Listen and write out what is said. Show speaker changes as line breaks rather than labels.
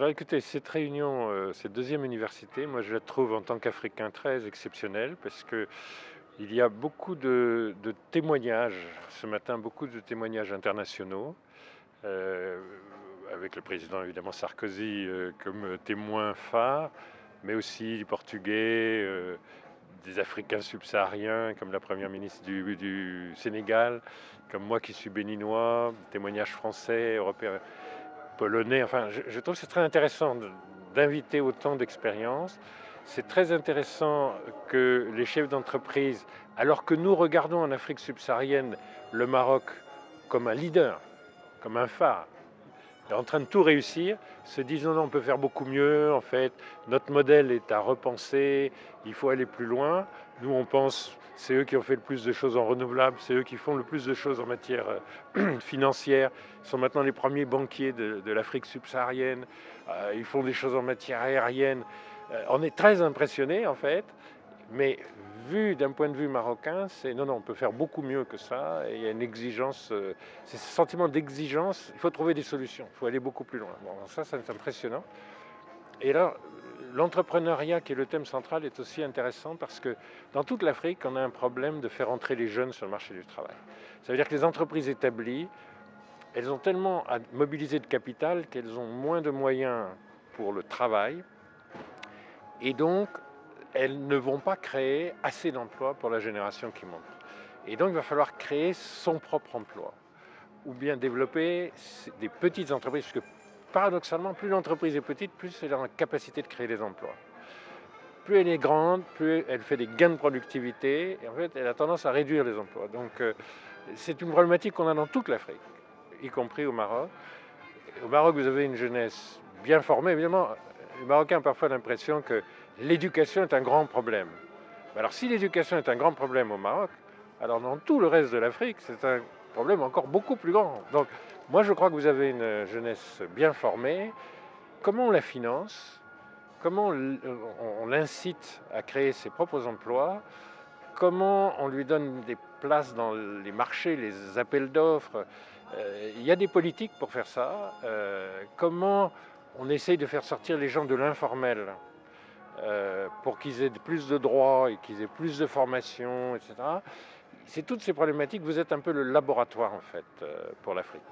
Alors écoutez, cette réunion, cette deuxième université, moi je la trouve en tant qu'Africain très exceptionnelle parce que il y a beaucoup de témoignages ce matin, beaucoup de témoignages internationaux, euh, avec le président évidemment Sarkozy comme témoin phare, mais aussi les Portugais, des Africains subsahariens comme la première ministre du Sénégal, comme moi qui suis béninois, témoignages français, européens, polonais. Enfin, je trouve que c'est très intéressant d'inviter autant d'expériences. C'est très intéressant que les chefs d'entreprise, alors que nous regardons en Afrique subsaharienne le Maroc comme un leader, comme un phare, en train de tout réussir, se disent non, non, on peut faire beaucoup mieux, en fait, notre modèle est à repenser, il faut aller plus loin. Nous, on pense, c'est eux qui ont fait le plus de choses en renouvelables, c'est eux qui font le plus de choses en matière financière, ils sont maintenant les premiers banquiers de l'Afrique subsaharienne, ils font des choses en matière aérienne. On est très impressionnés, en fait, mais vu d'un point de vue marocain, c'est non, non, on peut faire beaucoup mieux que ça. Et il y a une exigence, c'est ce sentiment d'exigence. Il faut trouver des solutions, il faut aller beaucoup plus loin. Bon, ça c'est impressionnant. Et là, l'entrepreneuriat, qui est le thème central, est aussi intéressant parce que dans toute l'Afrique, on a un problème de faire entrer les jeunes sur le marché du travail. Ça veut dire que les entreprises établies, elles ont tellement à mobiliser de capital qu'elles ont moins de moyens pour le travail. Et donc, elles ne vont pas créer assez d'emplois pour la génération qui monte. Et donc, il va falloir créer son propre emploi, ou bien développer des petites entreprises, parce que paradoxalement, plus l'entreprise est petite, plus elle a la capacité de créer des emplois. Plus elle est grande, plus elle fait des gains de productivité, et en fait, elle a tendance à réduire les emplois. Donc, c'est une problématique qu'on a dans toute l'Afrique, y compris au Maroc. Au Maroc, vous avez une jeunesse bien formée. Évidemment, les Marocains ont parfois l'impression que l'éducation est un grand problème. Alors si l'éducation est un grand problème au Maroc, alors dans tout le reste de l'Afrique, c'est un problème encore beaucoup plus grand. Donc moi je crois que vous avez une jeunesse bien formée. Comment on la finance? Comment on l'incite à créer ses propres emplois? Comment on lui donne des places dans les marchés, les appels d'offres? Il y a des politiques pour faire ça. Comment on essaye de faire sortir les gens de l'informel pour qu'ils aient plus de droits et qu'ils aient plus de formation, etc. C'est toutes ces problématiques. Vous êtes un peu le laboratoire, en fait, pour l'Afrique.